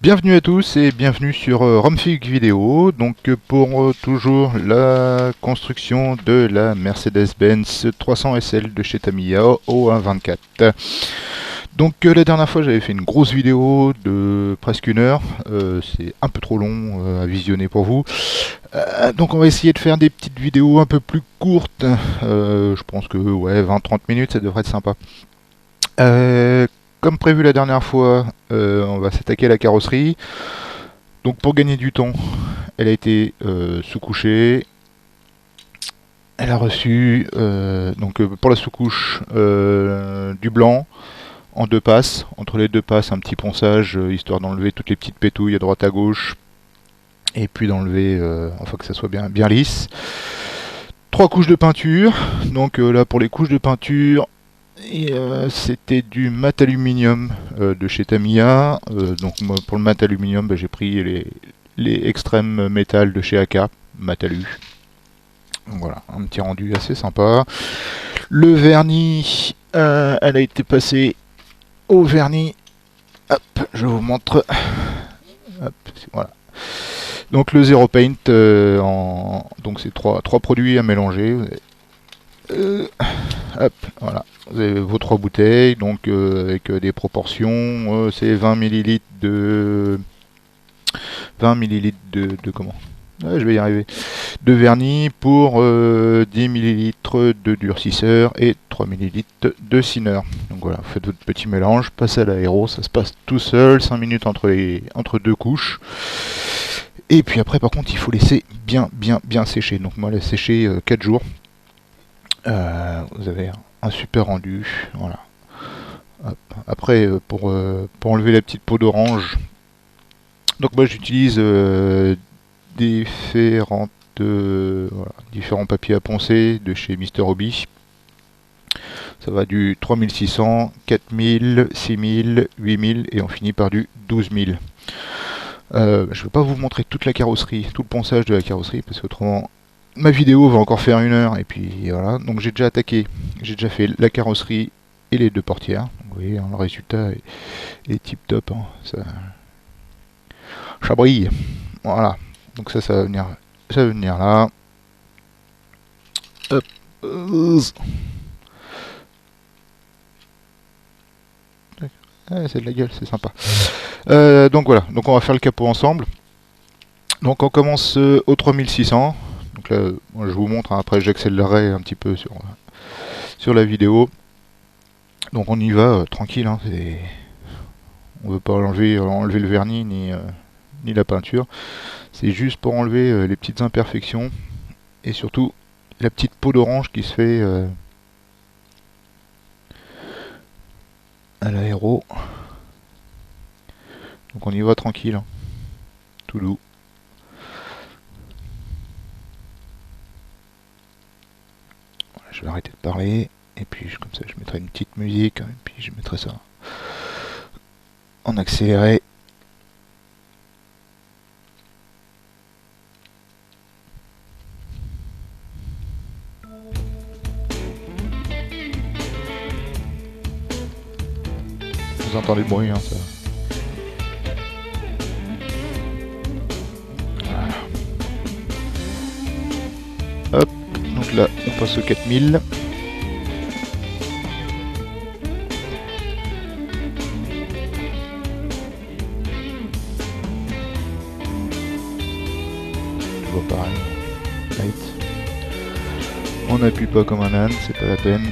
Bienvenue à tous et bienvenue sur Romfig Vidéo, donc pour toujours la construction de la Mercedes-Benz 300 SL de chez Tamiya au 1.24. Donc la dernière fois j'avais fait une grosse vidéo de presque une heure, c'est un peu trop long à visionner pour vous. Donc on va essayer de faire des petites vidéos un peu plus courtes, je pense que ouais 20-30 minutes ça devrait être sympa. Comme prévu la dernière fois, on va s'attaquer à la carrosserie. Donc pour gagner du temps, elle a été sous-couchée. Elle a reçu pour la sous-couche du blanc en deux passes. Entre les deux passes, un petit ponçage histoire d'enlever toutes les petites pétouilles à droite à gauche et puis d'enlever, enfin que ça soit bien lisse. Trois couches de peinture. Donc là pour les couches de peinture, c'était du mat aluminium de chez Tamiya. Donc moi, pour le mat aluminium, j'ai pris les extrêmes métal de chez AK, Matalu. Voilà, un petit rendu assez sympa. Le vernis, elle a été passée au vernis. Hop, je vous montre. Hop, voilà. Donc le Zero Paint, donc c'est trois produits à mélanger. Hop, voilà. Vous avez vos trois bouteilles, donc avec des proportions, c'est 20 millilitres de 20 millilitres de comment ouais, je vais y arriver. De vernis pour 10 millilitres de durcisseur et 3 millilitres de thinner. Donc voilà, vous faites votre petit mélange, passez à l'aéro, ça se passe tout seul, 5 minutes entre deux couches. Et puis après par contre il faut laisser bien sécher. Donc moi elle a séché 4 jours. Vous avez un super rendu. Voilà. Hop. Après pour enlever la petite peau d'orange, donc moi j'utilise différents papiers à poncer de chez Mister Hobby. Ça va du 3600, 4000, 6000, 8000 et on finit par du 12000. Je ne vais pas vous montrer toute la carrosserie, tout le ponçage de la carrosserie parce qu'autrement ma vidéo va encore faire une heure et puis voilà. Donc j'ai déjà attaqué, j'ai déjà fait la carrosserie et les deux portières. Vous voyez, hein, le résultat est tip top. Hein, ça brille. Voilà. Donc ça va venir là. Hop. C'est de la gueule, c'est sympa. Donc voilà, donc on va faire le capot ensemble. Donc on commence au 3600. Donc là, moi, je vous montre, hein, après j'accélérerai un petit peu sur la vidéo. Donc on y va tranquille, hein, on ne veut pas enlever le vernis ni la peinture. C'est juste pour enlever les petites imperfections et surtout la petite peau d'orange qui se fait à l'aéro. Donc on y va tranquille, hein, tout doux. Voilà, je vais arrêter de parler et puis comme ça je mettrai une petite musique et puis je mettrai ça en accéléré. Vous entendez le bruit, hein, ça. Voilà. Hop, donc là on passe au 4000. Toujours pareil. Light. On n'appuie pas comme un âne, c'est pas la peine.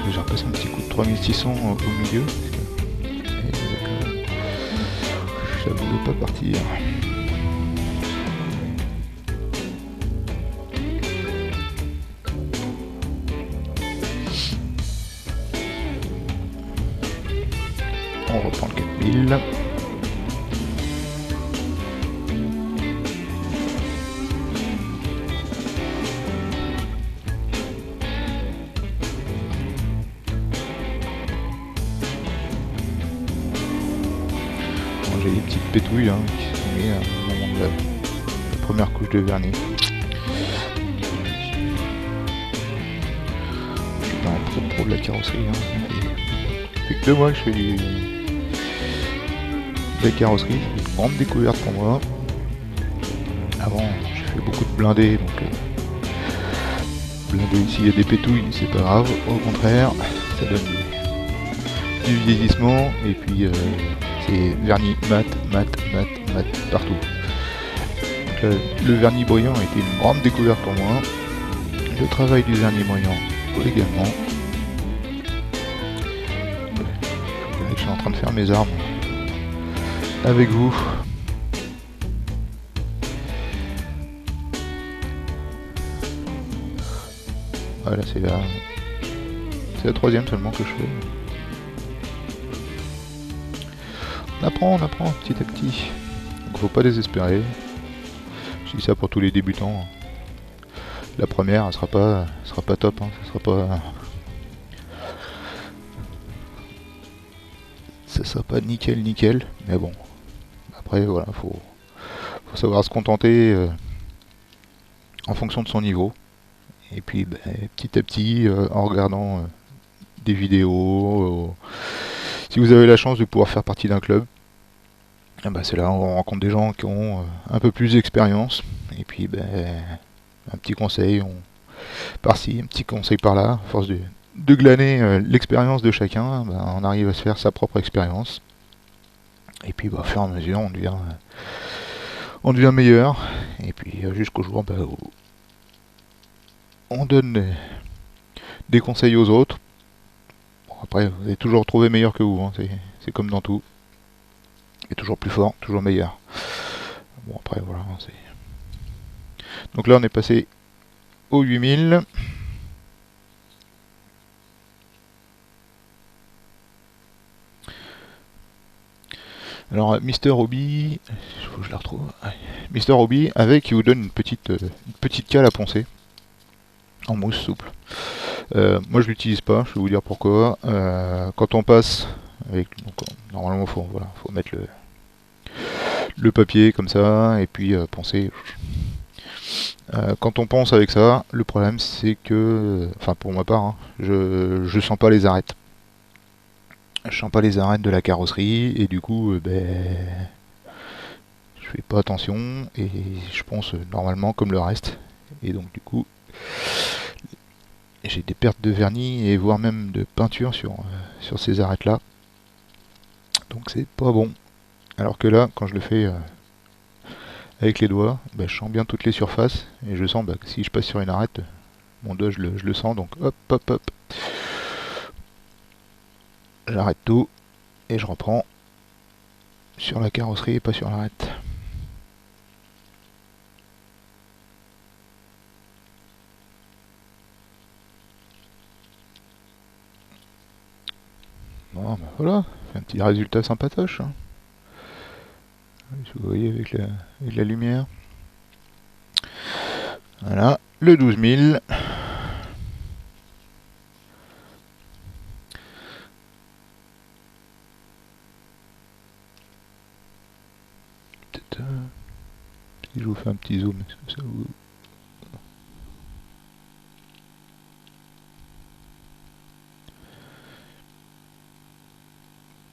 J'ai repassé un petit coup de 3600 au milieu. Ça ne voulait pas partir. On reprend le 4000. pétouilles hein, qui se sont mis au moment de la première couche de vernis. Je suis pas un pro de la carrosserie. Ça fait que 2 mois que je fais de la carrosserie. C'est une grande découverte pour moi. Avant, j'ai fait beaucoup de blindés, donc blindés, s'il y a des pétouilles, c'est pas grave. Au contraire, ça donne du vieillissement et puis c'est vernis mat partout. Donc là, le vernis brillant a été une grande découverte pour moi. Le travail du vernis brillant également. Je suis en train de faire mes armes avec vous. Voilà, c'est la troisième seulement que je fais. On apprend petit à petit. Donc faut pas désespérer. Je dis ça pour tous les débutants. La première, elle sera pas top, hein. Ça sera pas nickel, mais bon. Après voilà, faut savoir se contenter en fonction de son niveau. Et puis petit à petit, en regardant des vidéos, si vous avez la chance de pouvoir faire partie d'un club, c'est là où on rencontre des gens qui ont un peu plus d'expérience. Et puis un petit conseil par-ci, un petit conseil par-là, à force de glaner l'expérience de chacun, on arrive à se faire sa propre expérience. Et puis au fur et à mesure, on devient meilleur. Et puis jusqu'au jour où on donne des conseils aux autres. Bon, après, vous allez toujours trouver meilleur que vous, hein. C'est comme dans tout. Et toujours plus fort, toujours meilleur. Bon après voilà, donc là on est passé au 8000. Alors Mister Hobby, il faut que je la retrouve. Ouais. Mister Hobby qui vous donne une petite cale à poncer en mousse souple. Moi je l'utilise pas, je vais vous dire pourquoi. Quand on passe avec, donc, normalement faut mettre le papier comme ça et puis poncer. Quand on ponce avec ça, le problème c'est que, enfin pour ma part, hein, je sens pas les arêtes. Je sens pas les arêtes de la carrosserie et du coup je fais pas attention et je ponce normalement comme le reste. Et donc du coup j'ai des pertes de vernis et voire même de peinture sur ces arêtes là. Donc c'est pas bon. Alors que là quand je le fais avec les doigts, je sens bien toutes les surfaces et je sens que si je passe sur une arête, mon doigt je le sens, donc hop. J'arrête tout et je reprends sur la carrosserie et pas sur l'arête. Bon, voilà, un petit résultat sympatoche. Hein. Vous voyez avec la lumière. Voilà, le 12000. Peut-être si je vous fais un petit zoom, est-ce que ça vous...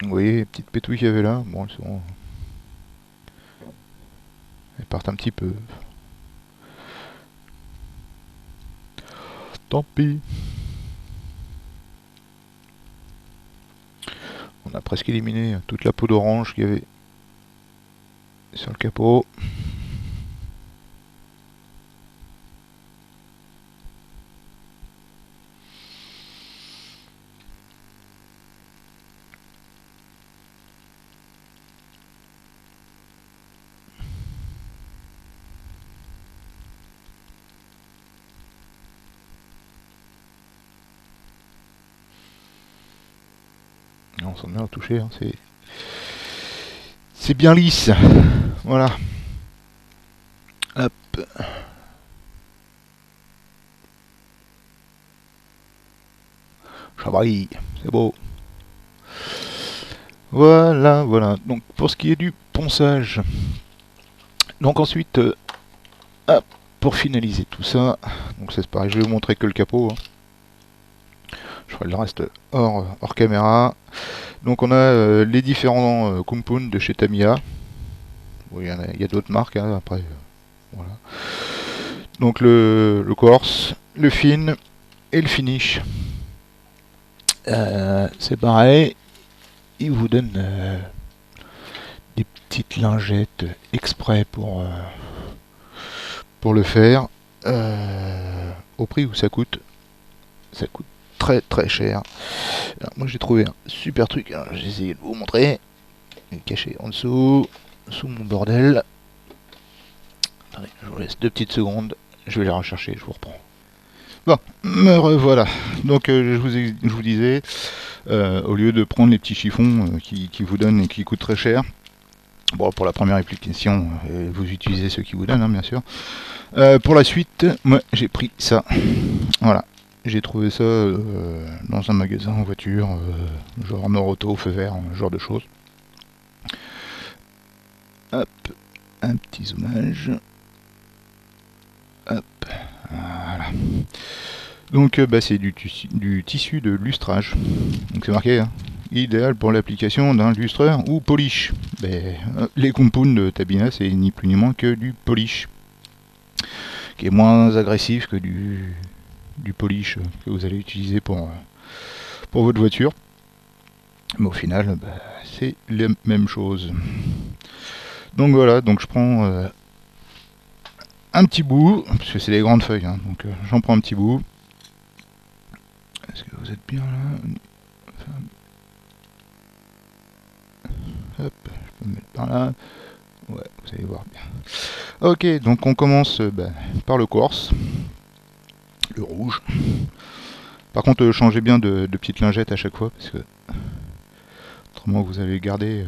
Vous voyez les petites pétouilles qu'il y avait là, bon elles partent un petit peu. Tant pis. On a presque éliminé toute la peau d'orange qu'il y avait sur le capot. On sent bien le toucher, hein, c'est bien lisse. Voilà. Hop. Chabri, c'est beau. Voilà, voilà. Donc pour ce qui est du ponçage. Donc ensuite, hop, pour finaliser tout ça, donc c'est pareil, je vais vous montrer que le capot. Hein. Je ferai le reste hors caméra. Donc on a les différents compounds de chez Tamiya. Bon, il y a d'autres marques hein, après. Voilà. Donc le coarse, le fin et le finish. C'est pareil, il vous donne des petites lingettes exprès pour le faire. Au prix où ça coûte très très cher. Alors, moi j'ai trouvé un super truc, j'ai essayé de vous montrer. Il est caché en dessous, sous mon bordel. Attendez, je vous laisse 2 petites secondes, je vais les rechercher, je vous reprends. Bon, me revoilà. Donc je vous disais, au lieu de prendre les petits chiffons qui vous donnent et qui coûtent très cher, bon pour la première application, vous utilisez ceux qui vous donnent, hein, bien sûr. Pour la suite, moi j'ai pris ça. Voilà. J'ai trouvé ça dans un magasin en voiture, genre Noroto, feu vert, ce genre de choses. Hop, un petit zoomage. Hop, voilà. Donc c'est du tissu de lustrage. Donc c'est marqué, hein, idéal pour l'application d'un lustreur ou polish. Les compounds de Tabina, c'est ni plus ni moins que du polish, qui est moins agressif que du polish que vous allez utiliser pour votre voiture. Mais au final, c'est la même chose. Donc voilà, donc je prends un petit bout, parce que c'est des grandes feuilles, hein, donc j'en prends un petit bout. Est-ce que vous êtes bien là? Enfin, hop, je peux me mettre par là. Ouais, vous allez voir bien. Ok, donc on commence par le quartz, le rouge. Par contre, changez bien de petites lingettes à chaque fois, parce que autrement vous allez garder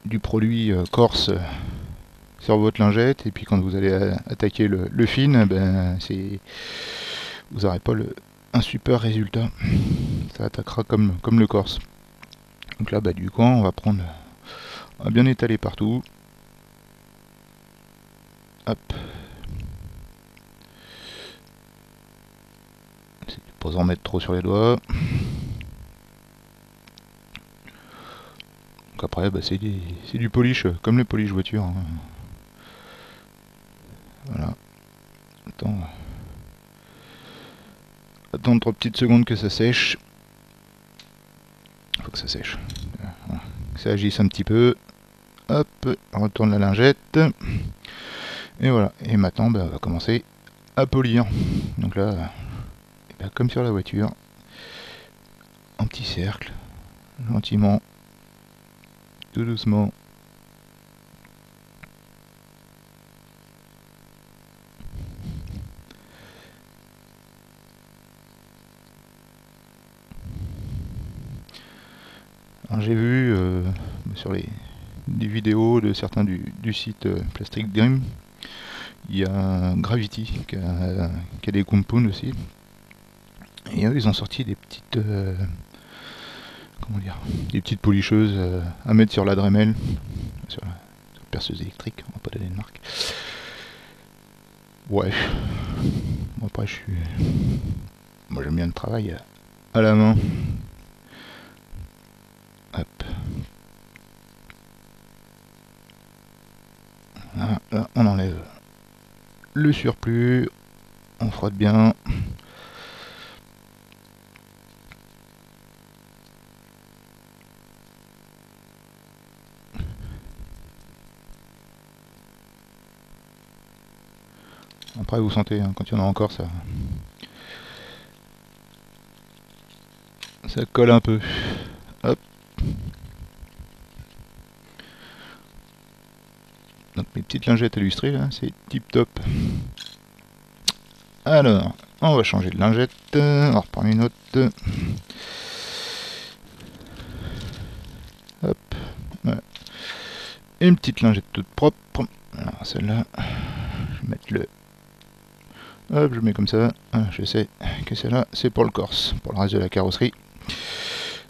du produit corse sur votre lingette, et puis quand vous allez attaquer le fin, vous n'aurez pas un super résultat. Ça attaquera comme le corse. Donc là, du coup, on va bien étaler partout. Hop. Pas en mettre trop sur les doigts. Donc après, c'est du polish, comme les polish voitures. Hein. Voilà. Attendre 3 petites secondes que ça sèche. Faut que ça sèche. Voilà. Que ça agisse un petit peu. Hop, on retourne la lingette. Et voilà. Et maintenant, on va commencer à polir. Donc là, comme sur la voiture, un petit cercle, gentiment, tout doucement. Alors j'ai vu sur des vidéos de certains du site Plastic Dream, il y a Gravity qui a des compounds aussi. Et eux, ils ont sorti des petites des petites policheuses à mettre sur la Dremel, sur la perceuse électrique, on va pas donner de marque. Ouais. Moi après moi j'aime bien le travail à la main. Hop. Voilà, là on enlève le surplus, on frotte bien. Après vous sentez, hein, quand il y en a encore, ça colle un peu. Hop. Donc mes petites lingettes illustrées là, c'est tip top. Alors, on va changer de lingette, on va reprendre une autre. Hop, voilà. Une petite lingette toute propre. Alors celle-là, je vais mettre Hop, je mets comme ça. Je sais que celle-là, c'est pour le Corse, pour le reste de la carrosserie.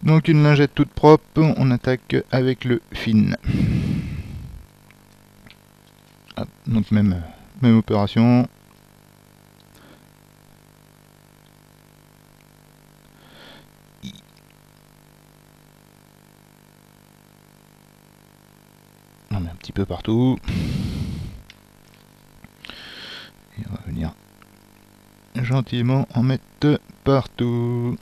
Donc une lingette toute propre, on attaque avec le fin. Hop, donc même opération. On met un petit peu partout. Et on va venir gentiment en mettre partout.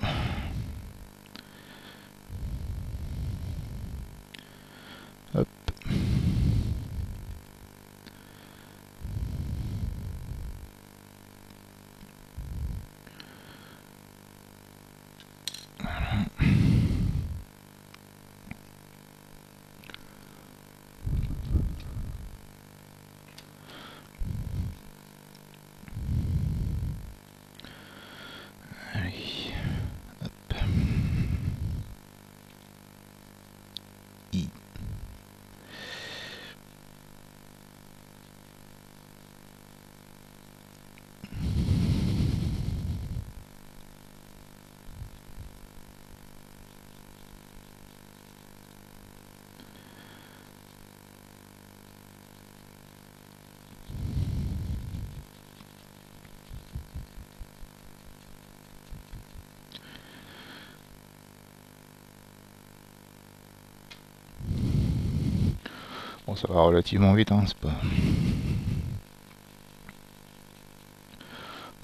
Hop. Allez. Hop. I. Bon, ça va relativement vite, hein, c'est pas...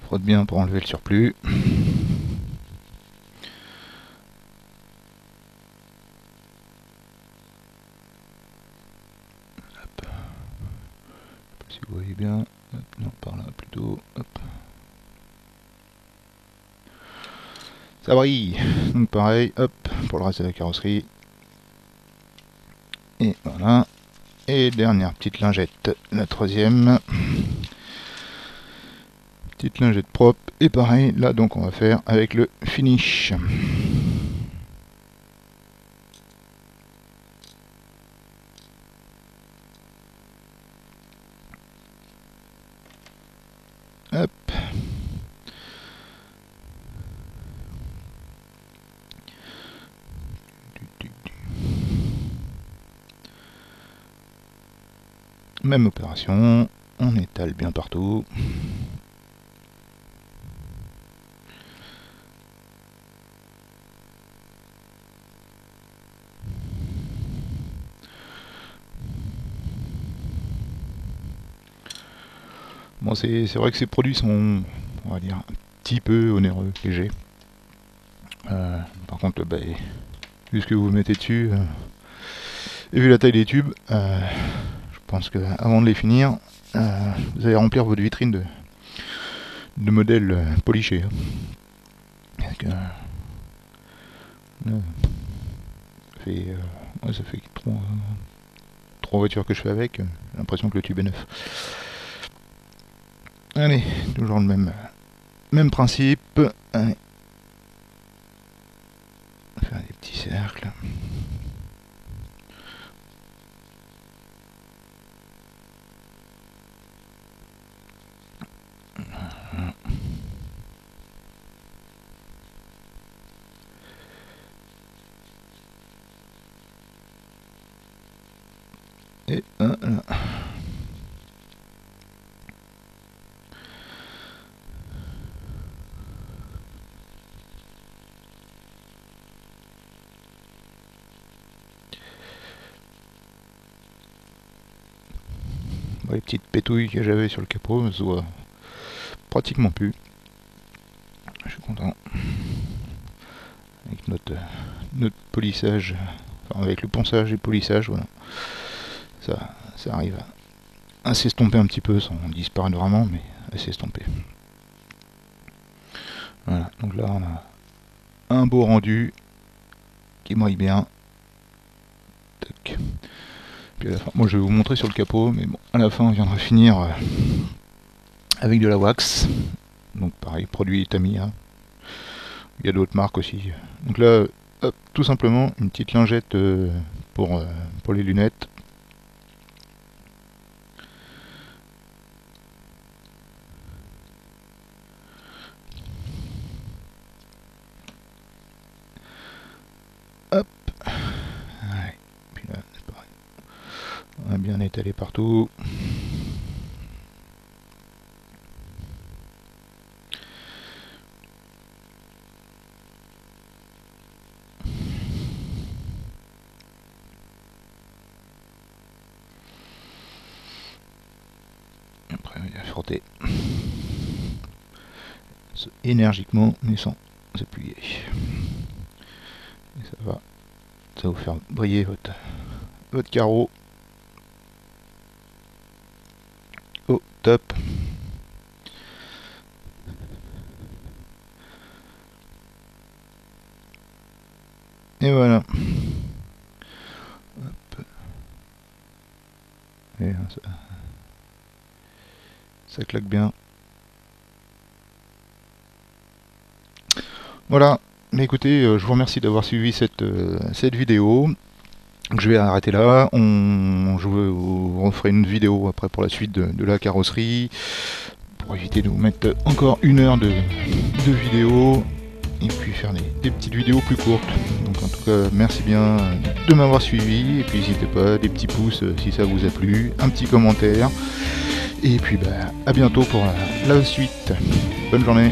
Frotte bien pour enlever le surplus. Hop. Je sais pas si vous voyez bien. Hop, non, par là plutôt. Hop. Ça brille. Donc pareil, hop, pour le reste de la carrosserie. Et voilà. Et dernière petite lingette, la troisième. Petite lingette propre. Et pareil, là donc on va faire avec le finish. Hop. Même opération, on étale bien partout. Bon, c'est vrai que ces produits sont, on va dire, un petit peu onéreux, légers. Par contre, bah, vu ce que vous mettez dessus, et vu la taille des tubes, je pense que avant de les finir, vous allez remplir votre vitrine de modèles polichés. Parce que, ça fait trois voitures que je fais avec, j'ai l'impression que le tube est neuf. Allez, toujours le même principe. Allez. Faire des petits cercles. Et voilà. Les petites pétouilles que j'avais sur le capot se voient pratiquement plus. Je suis content. Avec notre polissage, enfin avec le ponçage et le polissage, voilà. Ça arrive à s'estomper un petit peu sans disparaître vraiment, mais à s'estomper. Voilà, donc là on a un beau rendu qui brille bien. Tac. Puis à la fin, moi je vais vous montrer sur le capot, mais bon, à la fin on viendra finir avec de la wax. Donc pareil, produit Tamiya. Il y a d'autres marques aussi. Donc là, hop, tout simplement une petite lingette pour les lunettes. a bien étalé partout. Après on va frotter énergiquement mais sans appuyer. Et ça va vous faire briller votre carreau au top. Et voilà. Hop. Et ça claque bien. Voilà. Mais écoutez, je vous remercie d'avoir suivi cette vidéo. Je vais arrêter là. Je vous referai une vidéo après pour la suite de la carrosserie, pour éviter de vous mettre encore 1 heure de vidéo, et puis faire des petites vidéos plus courtes. Donc en tout cas, merci bien de m'avoir suivi, et puis n'hésitez pas, des petits pouces si ça vous a plu, un petit commentaire, et puis à bientôt pour la suite. Bonne journée.